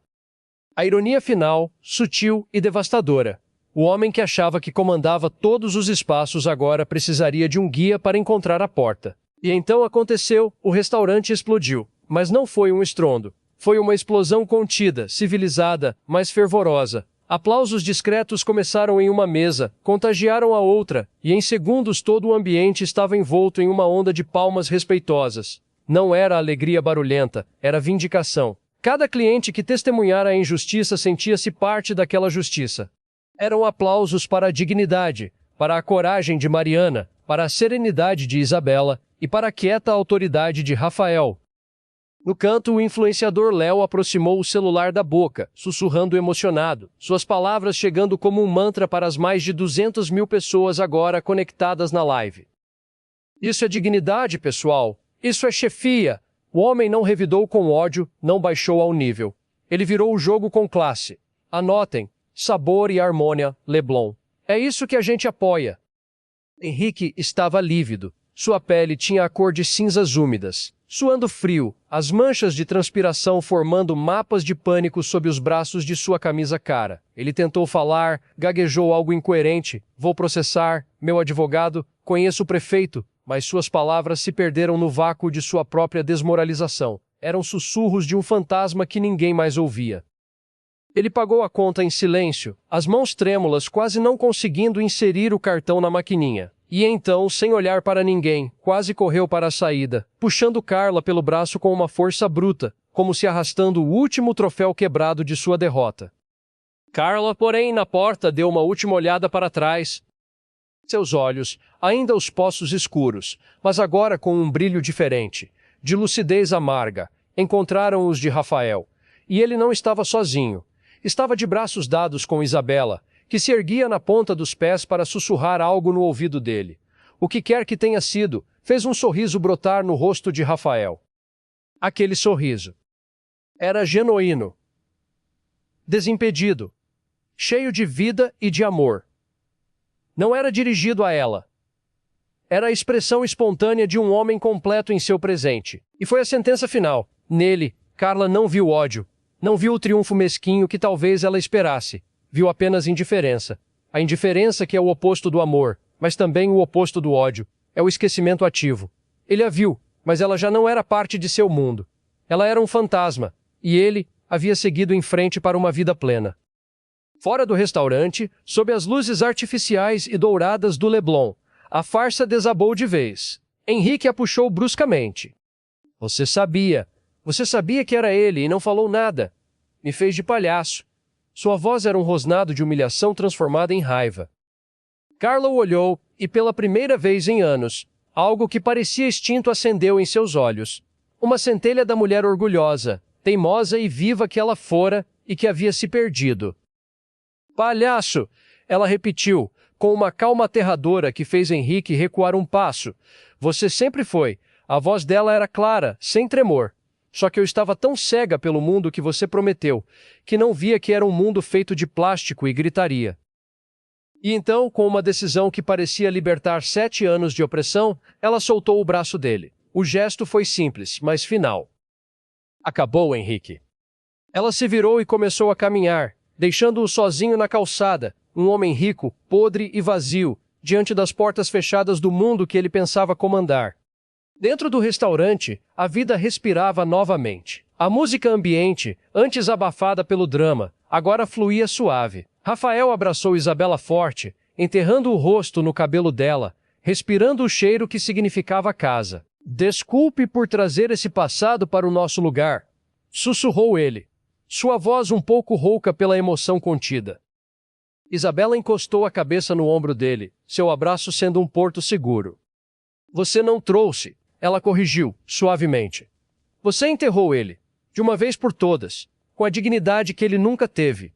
A ironia final, sutil e devastadora. O homem que achava que comandava todos os espaços agora precisaria de um guia para encontrar a porta. E então aconteceu, o restaurante explodiu. Mas não foi um estrondo. Foi uma explosão contida, civilizada, mas fervorosa. Aplausos discretos começaram em uma mesa, contagiaram a outra, e em segundos todo o ambiente estava envolto em uma onda de palmas respeitosas. Não era alegria barulhenta, era vindicação. Cada cliente que testemunhara a injustiça sentia-se parte daquela justiça. Eram aplausos para a dignidade, para a coragem de Mariana, para a serenidade de Isabela e para a quieta autoridade de Rafael. No canto, o influenciador Léo aproximou o celular da boca, sussurrando emocionado, suas palavras chegando como um mantra para as mais de 200.000 pessoas agora conectadas na live. Isso é dignidade, pessoal. Isso é chefia. O homem não revidou com ódio, não baixou ao nível. Ele virou o jogo com classe. Anotem, sabor e harmônia, Leblon. É isso que a gente apoia. Henrique estava lívido. Sua pele tinha a cor de cinzas úmidas. Suando frio, as manchas de transpiração formando mapas de pânico sob os braços de sua camisa cara. Ele tentou falar, gaguejou algo incoerente. Vou processar, meu advogado, conheço o prefeito, mas suas palavras se perderam no vácuo de sua própria desmoralização. Eram sussurros de um fantasma que ninguém mais ouvia. Ele pagou a conta em silêncio, as mãos trêmulas quase não conseguindo inserir o cartão na maquininha. E então, sem olhar para ninguém, quase correu para a saída, puxando Carla pelo braço com uma força bruta, como se arrastando o último troféu quebrado de sua derrota. Carla, porém, na porta deu uma última olhada para trás. Seus olhos, ainda os poços escuros, mas agora com um brilho diferente, de lucidez amarga, encontraram os de Rafael. E ele não estava sozinho. Estava de braços dados com Isabela, que se erguia na ponta dos pés para sussurrar algo no ouvido dele. O que quer que tenha sido, fez um sorriso brotar no rosto de Rafael. Aquele sorriso era genuíno, desimpedido, cheio de vida e de amor. Não era dirigido a ela. Era a expressão espontânea de um homem completo em seu presente. E foi a sentença final. Nele, Carla não viu ódio, não viu o triunfo mesquinho que talvez ela esperasse. Viu apenas indiferença. A indiferença que é o oposto do amor, mas também o oposto do ódio. É o esquecimento ativo. Ele a viu, mas ela já não era parte de seu mundo. Ela era um fantasma, e ele havia seguido em frente para uma vida plena. Fora do restaurante, sob as luzes artificiais e douradas do Leblon, a farsa desabou de vez. Henrique a puxou bruscamente. Você sabia que era ele e não falou nada. Me fez de palhaço. Sua voz era um rosnado de humilhação transformada em raiva. Carla o olhou, e pela primeira vez em anos, algo que parecia extinto acendeu em seus olhos. Uma centelha da mulher orgulhosa, teimosa e viva que ela fora e que havia se perdido. Palhaço! Ela repetiu, com uma calma aterradora que fez Henrique recuar um passo. Você sempre foi. A voz dela era clara, sem tremor. Só que eu estava tão cega pelo mundo que você prometeu, que não via que era um mundo feito de plástico e gritaria. E então, com uma decisão que parecia libertar 7 anos de opressão, ela soltou o braço dele. O gesto foi simples, mas final. Acabou, Henrique. Ela se virou e começou a caminhar, deixando-o sozinho na calçada, um homem rico, podre e vazio, diante das portas fechadas do mundo que ele pensava comandar. Dentro do restaurante, a vida respirava novamente. A música ambiente, antes abafada pelo drama, agora fluía suave. Rafael abraçou Isabela forte, enterrando o rosto no cabelo dela, respirando o cheiro que significava casa. Desculpe por trazer esse passado para o nosso lugar, sussurrou ele, sua voz um pouco rouca pela emoção contida. Isabela encostou a cabeça no ombro dele, seu abraço sendo um porto seguro. Você não trouxe. Ela corrigiu, suavemente. Você enterrou ele, de uma vez por todas, com a dignidade que ele nunca teve.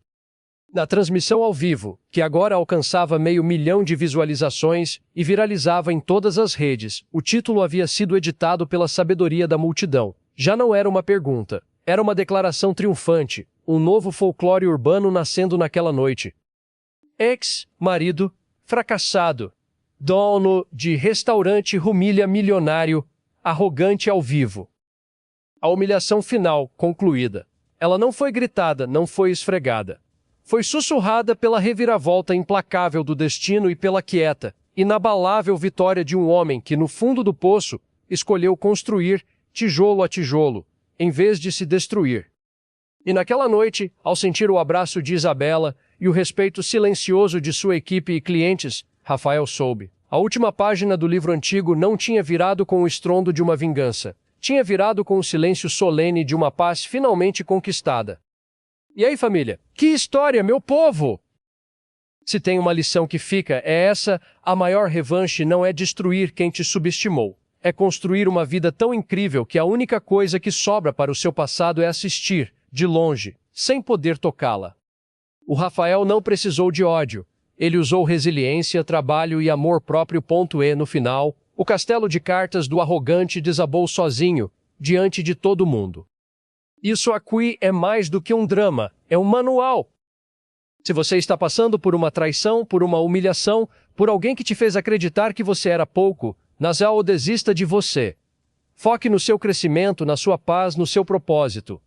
Na transmissão ao vivo, que agora alcançava 500 mil de visualizações e viralizava em todas as redes, o título havia sido editado pela sabedoria da multidão. Já não era uma pergunta, era uma declaração triunfante, um novo folclore urbano nascendo naquela noite. Ex-marido, fracassado, dono de restaurante humilha milionário, arrogante ao vivo. A humilhação final, concluída. Ela não foi gritada, não foi esfregada. Foi sussurrada pela reviravolta implacável do destino e pela quieta, inabalável vitória de um homem que, no fundo do poço, escolheu construir, tijolo a tijolo, em vez de se destruir. E naquela noite, ao sentir o abraço de Isabela e o respeito silencioso de sua equipe e clientes, Rafael soube. A última página do livro antigo não tinha virado com o estrondo de uma vingança. Tinha virado com o silêncio solene de uma paz finalmente conquistada. E aí, família? Que história, meu povo! Se tem uma lição que fica, é essa: a maior revanche não é destruir quem te subestimou. É construir uma vida tão incrível que a única coisa que sobra para o seu passado é assistir, de longe, sem poder tocá-la. O Rafael não precisou de ódio. Ele usou resiliência, trabalho e amor próprio. E no final, o castelo de cartas do arrogante desabou sozinho, diante de todo mundo. Isso aqui é mais do que um drama, é um manual. Se você está passando por uma traição, por uma humilhação, por alguém que te fez acreditar que você era pouco, Nazal desista de você. Foque no seu crescimento, na sua paz, no seu propósito.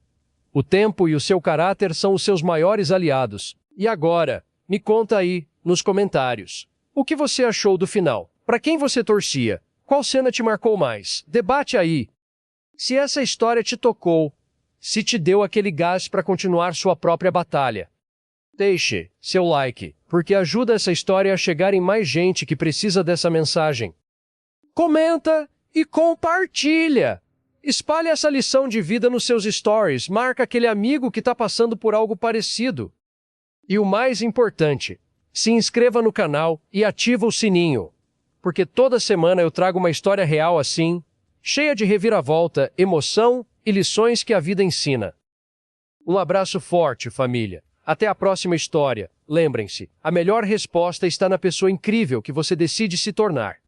O tempo e o seu caráter são os seus maiores aliados. E agora, me conta aí, nos comentários. O que você achou do final? Para quem você torcia? Qual cena te marcou mais? Debate aí. Se essa história te tocou, se te deu aquele gás para continuar sua própria batalha. Deixe seu like, porque ajuda essa história a chegar em mais gente que precisa dessa mensagem. Comenta e compartilha. Espalhe essa lição de vida nos seus stories, marca aquele amigo que está passando por algo parecido. E o mais importante, se inscreva no canal e ativa o sininho, porque toda semana eu trago uma história real assim, cheia de reviravolta, emoção e lições que a vida ensina. Um abraço forte, família. Até a próxima história. Lembrem-se, a melhor resposta está na pessoa incrível que você decide se tornar.